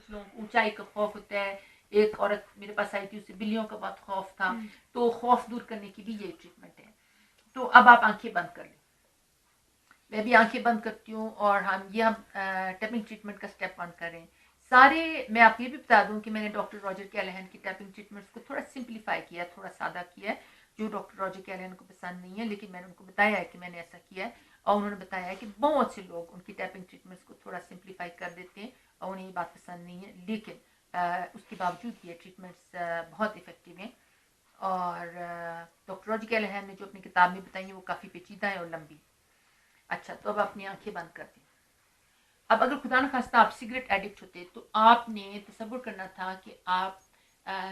कुछ लोगों को ऊंचाई का खौफ होता है. एक औरत मेरे पास आई थी, उसे बिल्लियों का बहुत खौफ था. तो खौफ दूर करने की भी ये ट्रीटमेंट है. तो अब आप आंखें बंद कर लें. मैं भी आंखें बंद करती हूँ और हम टैपिंग ट्रीटमेंट का स्टेप 1 करें. सारे मैं आपको ये भी बता दूं कि मैंने डॉक्टर रॉजर कैलाहन की टैपिंग ट्रीटमेंट्स को थोड़ा सिंप्लीफाई किया, थोड़ा सादा किया है, जो डॉक्टर रॉजर कैलाहन को पसंद नहीं है, लेकिन मैंने उनको बताया है कि मैंने ऐसा किया है. और उन्होंने बताया है कि बहुत से लोग उनकी टैपिंग ट्रीटमेंट्स को थोड़ा सिंप्लीफाई कर देते हैं और उन्हें ये बात पसंद नहीं है, लेकिन उसके बावजूद ये ट्रीटमेंट्स बहुत इफेक्टिव हैं. और डॉक्टर रॉजर कैलाहन ने जो अपनी किताब में बताई है वो काफ़ी पेचीदा है और लंबी. अच्छा, तो अब अपनी आंखें बंद कर दें. अब अगर खुदा न खास्ता आप सिगरेट एडिक्ट होते तो आपने तसव्वुर करना था कि आप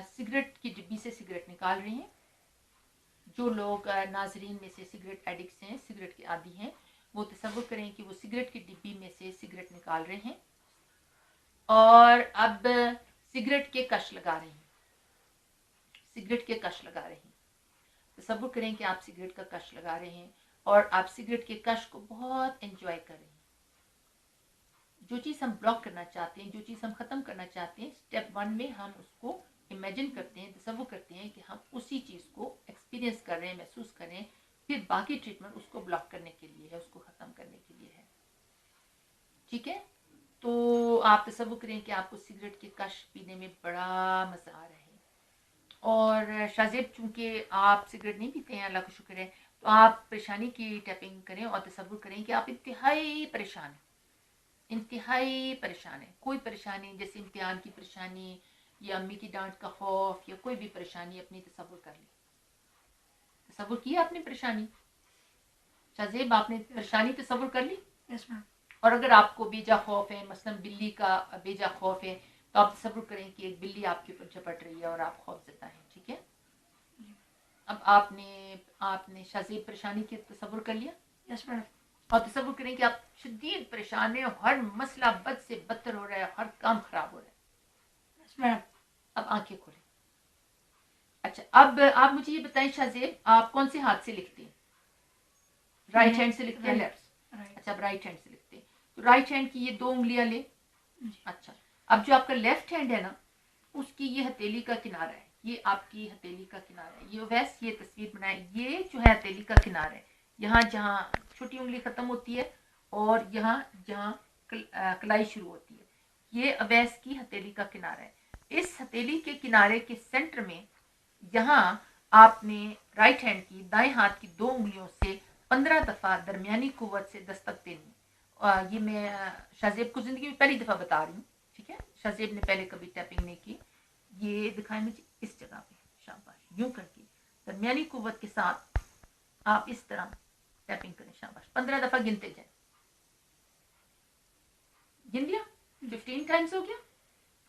सिगरेट की डिब्बी से सिगरेट निकाल रहे हैं. जो लोग नाजरीन में से सिगरेट एडिक्ट्स हैं, सिगरेट के आदी हैं, वो तसव्वुर करें कि वो सिगरेट की डिब्बी में से सिगरेट निकाल रहे हैं और अब सिगरेट के कश लगा रहे हैं. सिगरेट के कश लगा रहे हैं. तसव्वुर करें कि आप सिगरेट का कश लगा रहे हैं और आप सिगरेट के कश को बहुत एंजॉय कर रहे हैं. जो चीज़ हम ब्लॉक करना चाहते हैं, जो चीज़ हम ख़त्म करना चाहते हैं, स्टेप 1 में हम उसको इमेजिन करते हैं, तसव्वुर करते हैं कि हम उसी चीज़ को एक्सपीरियंस कर रहे हैं, महसूस कर रहे हैं. फिर बाकी ट्रीटमेंट उसको ब्लॉक करने के लिए है, उसको ख़त्म करने के लिए है. ठीक है. तो आप तसव्वुर करें कि आपको सिगरेट के कश पीने में बड़ा मज़ा आ रहा है. और शाज़ेब, चूंकि आप सिगरेट नहीं पीते हैं, अल्लाह का शुक्र है, तो आप परेशानी की टैपिंग करें और तसव्वुर करें कि आप इंतहाई परेशान हैं. इंतहाई परेशान है. कोई परेशानी जैसे इम्तिहान की परेशानी या अम्मी की डांट का खौफ या कोई भी परेशानी अपनी तसव्वुर कर ली. तसव्वुर किया आपने परेशानी? शाज़ेब, आपने परेशानी तसव्वुर कर ली? Yes ma'am. और अगर आपको बेजा खौफ है, मसलन बिल्ली का बेजा खौफ है, तो आप तसव्वुर करें कि एक बिल्ली आपके ऊपर झपट रही है और आप खौफज़दा हैं. ठीक है. अब आपने शाज़ेब परेशानी की तसव्वुर कर लिया. Yes ma'am. और तसव्वुर करें कि आप शदीद परेशान हैं, हर मसला बद से बदतर हो रहा है, हर काम खराब हो रहा है. Yes ma'am. अब आंखें खोलें. अच्छा, अब आप मुझे ये बताएं शाज़ेब, आप कौन से हाथ से लिखते हैं? राइट हैंड से लिखते हैं, लेफ्ट? अच्छा, अब राइट हैंड से लिखते हैं. तो राइट हैंड की ये 2 उंगलियां ले. अच्छा, अब जो आपका लेफ्ट हैंड है ना, उसकी ये हथेली का किनारा है, ये आपकी हथेली का किनारा है. ये वैसे ये तस्वीर बनाए, ये जो है हथेली का किनारा है, यहाँ जहाँ छोटी उंगली खत्म होती है और यहाँ जहाँ कलाई शुरू होती है, ये अवैस की हथेली का किनारा है. इस हथेली के किनारे के सेंटर में यहाँ आपने राइट हैंड की दाएं हाथ की 2 उंगलियों से 15 दफा दरमियानी कुव्वत से दस्तक देनी. ये मैं शाज़ेब को जिंदगी में पहली दफा बता रही हूँ. ठीक है. शाज़ेब ने पहले कभी टैपिंग नहीं की. ये दिखाएं मुझे इस जगह पे. शाबाश. यूं करके दरमियानी कुव्वत के साथ आप इस तरह टैपिंग करें. शाबाश. 15 दफा गिनते जाए. गिन लिया? 15 टाइम्स हो गया.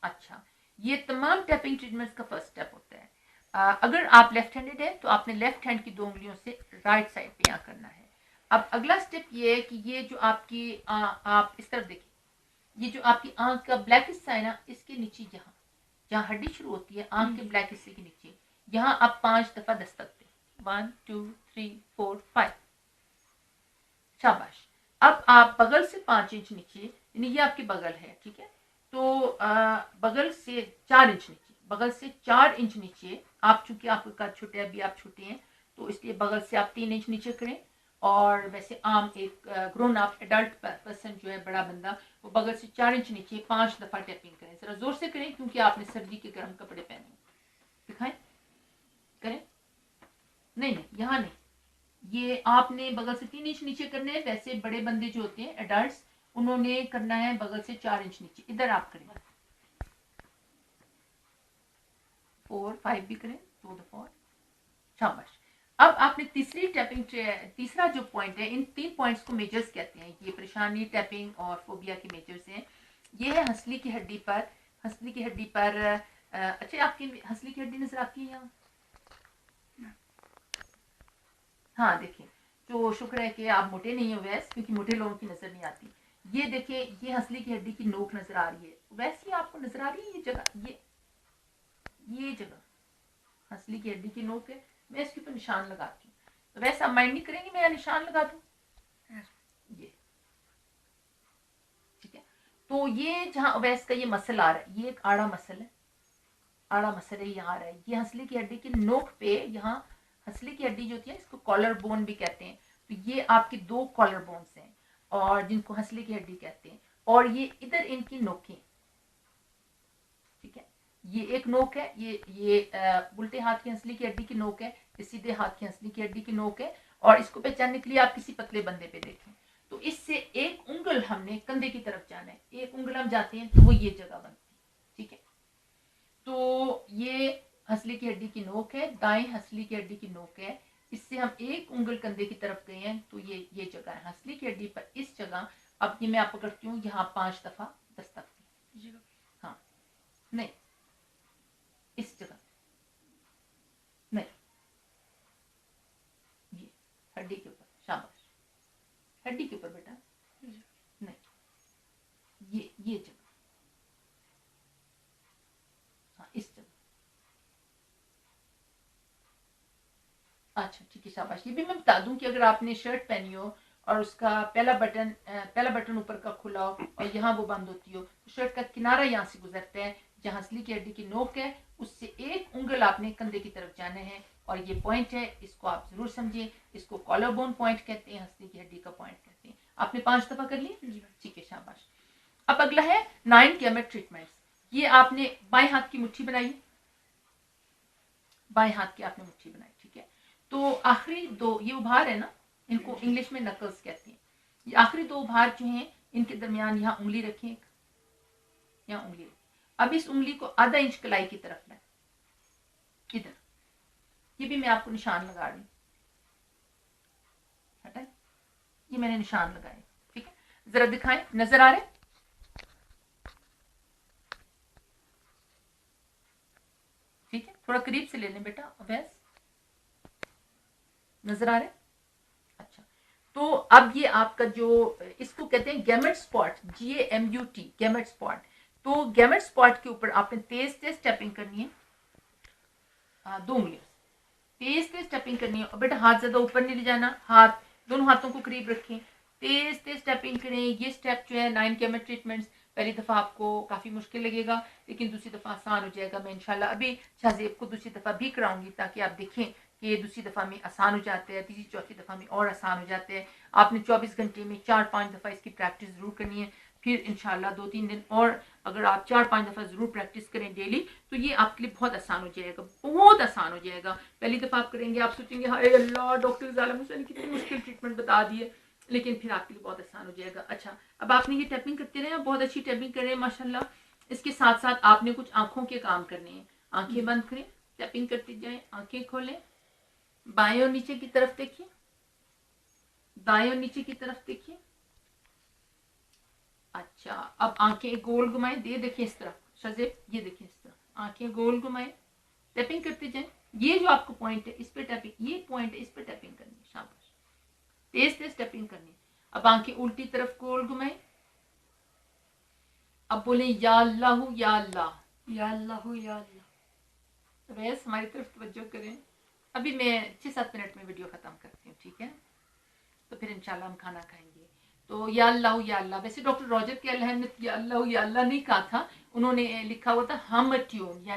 अच्छा, ये तमाम टैपिंग ट्रीटमेंट्स का फर्स्ट स्टेप होता है. अगर आप लेफ्ट हैंडेड है तो आपने लेफ्ट हैंड की 2 उंगलियों से राइट साइड पे यहाँ करना है. अब अगला स्टेप ये है कि ये जो आपकी आप इस तरफ देखिए, ये जो आपकी आंख का ब्लैक हिस्सा है ना, इसके नीचे यहाँ जहाँ हड्डी शुरू होती है आंख के ब्लैक हिस्से के नीचे, यहाँ आप 5 दफा दस्तक दें. 1 2 3 4 5. शाबाश. अब आप बगल से 5 इंच नीचे, यानी ये आपकी बगल है. ठीक है. तो बगल से 4 इंच नीचे, बगल से 4 इंच नीचे आप, चूंकि आपके कद छोटे, अभी आप छोटे हैं, तो इसलिए बगल से आप 3 इंच नीचे करें. और वैसे आम एक ग्रोन अप एडल्ट पर्सन जो है, बड़ा बंदा, वो बगल से 4 इंच नीचे 5 दफा टैपिंग करें. जरा जोर से करें क्योंकि आपने सर्दी के गर्म कपड़े पहने. दिखाएं. करें. नहीं नहीं, यहाँ नहीं, ये आपने बगल से 3 इंच नीचे करने हैं. वैसे बड़े बंदे जो होते हैं एडल्ट्स, उन्होंने करना है बगल से 4 इंच नीचे. इधर आप करें. 4 5 भी करें 2 दफा. शाबाश. अब आपने तीसरा जो पॉइंट है, इन 3 पॉइंट्स को मेजर्स कहते हैं. ये परेशानी, टैपिंग और फोबिया के मेजर्स हैं. ये है हंसली की हड्डी पर. हंसली की हड्डी पर अच्छा, आपकी हंसली की हड्डी नजर आती है यहाँ? हाँ, देखिए. तो शुक्र है कि आप मोटे नहीं हो वैसे, क्योंकि मोटे लोगों की नजर नहीं आती. ये देखिए, ये हंसली की हड्डी की नोक नजर आ रही है. वैसे आपको नजर आ रही है ये जगह, ये जगह हंसली की हड्डी की नोक है. मैं इसके ऊपर निशान लगाती हूँ. तो वैसे आप माइंड नहीं करेंगे मैं निशान लगा दूँ? ये ठीक है. تو یہ جہاں اویس کا یہ مسل آ رہا ہے، یہ ایک آڑا مسل ہے، آڑا مسل ہے، یہاں آ رہا ہے، یہ ہنسلی کی ہڈی کی نوک پہ، یہاں ہنسلی کی ہڈی جو ہوتی ہے اس کو کالر بون بھی کہتے ہیں، تو یہ آپ کی 2 کالر بونس ہیں اور جن کو ہنسلی کی ہڈی کہتے ہیں، اور یہ ادھر ان کی نوکیں، ٹھیک ہے، یہ ایک نوک ہے، یہ الٹے ہاتھ کی ہنسلی کی ہڈی کی نوک ہے، یہ سیدھے ہاتھ کی ہنسلی کی ہڈی کی نوک ہے، اور اس کو پہچاننے کے لیے آپ کسی پتلے بندے پہ دیکھیں تو اس سے ایک انگل ہم نے کندھے کی طرف جانا ہے، ایک انگل ہم جاتے ہیں تو وہ یہ جگہ بنتی ہے، ٹھیک ہے، تو یہ ہنسلی کی ہڈی کی نوک ہے، دائیں ہنسلی کی ہڈی کی نوک ہے، اس سے ہم ایک انگل کندھے کی طرف گئے ہیں تو یہ جگہ ہے ہنسلی کی ہڈی پر، اس جگہ اب یہ میں آپ پکڑتی ہوں، یہاں 5 دفعہ دستک دی، ہاں نہیں اس جگہ نہیں، یہ ہڈی کے اوپر، شاباش، ہڈی کے اوپر بیٹا، نہیں یہ جگہ، ہاں اس جگہ، اچھا ٹھیک ہے شاباش، یہ بھی میں بتا دوں کہ اگر آپ نے شرٹ پہنی ہو اور اس کا پہلا بٹن اوپر کا کھلا ہو اور یہاں وہ بند ہوتی ہو تو شرٹ کا کنارہ یہاں سے گزرتا ہے جہاں ہنسلی کی ہڈی کی نوک ہے، اس سے ایک انگل آپ نے کندھے کی طرف جانا ہے اور یہ پوائنٹ ہے، اس کو آپ ضرور سمجھیں، اس کو کالر بون پوائنٹ کہتے ہیں، ہنسلی کی ہڈی کا پوائنٹ کہتے ہیں، آپ نے 5 دفعہ کر لی، ٹھیک ہے شاباش۔ اب اگلا ہے 9 گیمٹ ٹریٹمنٹس، یہ آپ نے بائیں ہاتھ کی مٹھی بنائی، بائیں ہاتھ کی آپ نے مٹھی بنائی، ٹھیک ہے، تو آخری 2 یہ ابھار ہے نا، ان کو انگلش میں نکلز کہتے ہیں، یہ آخری 2 ابھار جو ہیں ان کے درمیان یہاں انگلی رکھیں، یہاں انگلی رکھیں، اب اس انگلی کو آدھا انچ کلائی کی طرف لیں، ادھر، یہ بھی میں آپ کو نشان لگا رہی ہوں، ہٹائیں، یہ میں نے نشان لگائے، ٹھیک ہے، ذرا دکھائیں، نظر آ رہے، ٹھیک ہے، تھوڑا قریب سے لے لیں بیٹا اویس، نظر آ رہے، اچھا، تو اب یہ آپ کا جو اس کو کہتے ہیں گیمٹ سپاٹ، GAMUT، گیمٹ سپاٹ، تو گیمٹ سپاٹ کے اوپر آپ نے تیز تیز ٹیپنگ کرنی ہے، 2 انگلیوں سے تیز تیز ٹیپنگ کرنی ہے، اور بیٹا ہاتھ زیادہ اوپر نہیں لے جانا، ہاتھ دونوں ہاتھوں کو قریب رکھیں، تیز تیز ٹیپنگ کریں، یہ سٹیپ جو ہے 9 گیمٹ ٹریٹمنٹس، پہلی دفعہ آپ کو کافی مشکل لگے گا لیکن دوسری دفعہ آسان ہو جائے گا، میں انشاءاللہ ابھی شہزیب کو دوسری دفعہ بھی کراؤں گی تاکہ آپ دیکھیں کہ یہ دوسری دفعہ میں آسان ہو جاتے ہیں، تیسری چوتھی دفعہ میں اور آسان ہو جاتے ہیں، آپ نے 24 گھنٹے میں 4-5 دفعہ اس کی پریکٹس ضرور کرنی ہے، پھر انشاءاللہ 2-3 دن اور اگر آپ 4-5 دفعہ ضرور پریکٹس کریں ڈیلی تو یہ آپ کے لیے بہت آسان ہو جائے گا، بہت آسان ہو جائے گا، پہلی دفعہ آپ کریں گے آپ سوچیں گے ہائے اللہ ڈاکٹر ظالم حسین کتنی مشکل ٹریٹمنٹ بتا دی ہے، لیکن پھر آپ کے لیے بہت آسان ہو جائے گا۔ اچھا اب آپ نے یہ ٹیپنگ کرتے رہے، بہت اچھی ٹیپنگ کریں ماشاءاللہ، اس کے ساتھ ساتھ آپ نے کچھ آنکھوں کے کام کرنے ہیں، آنکھیں بند کریں، ٹیپنگ کرتے جائیں، آنکھیں کھولیں، بائیں اور نیچے کی طرف دیکھیں، دائیں اور نیچے کی طرف دیکھیں، اچھا اب آنکھیں گول گھمائیں، یہ دیکھیں اس طرح شزیب، یہ دیکھیں اس طرح آنکھیں گول گھمائیں، ٹیپنگ کرتے جائیں، یہ جو آپ کو پوائنٹ ہے اس پہ ٹیپنگ، یہ پوائنٹ ہے اس پہ ٹیپنگ کرنی ہے، شاباش، تیز تیز ٹیپنگ کرنی ہے، اب آنکھیں الٹی طرف گول گھمائیں، اب بولیں یا اللہ یا اللہ، یا اللہ یا اللہ، ویس ہماری طرف توجہ کریں، ابھی میں 6-7 منٹ میں ویڈیو ختم کرتی ہوں، ٹھیک ہے، تو پھر انشاءاللہ ہم کھانا کھائیں گے، تو یا اللہ، ویسے ڈاکٹر روجر کے اللہ نے یا اللہ نہیں کہا تھا، انہوں نے لکھا ہوا تھا ہم ٹیون، یعنی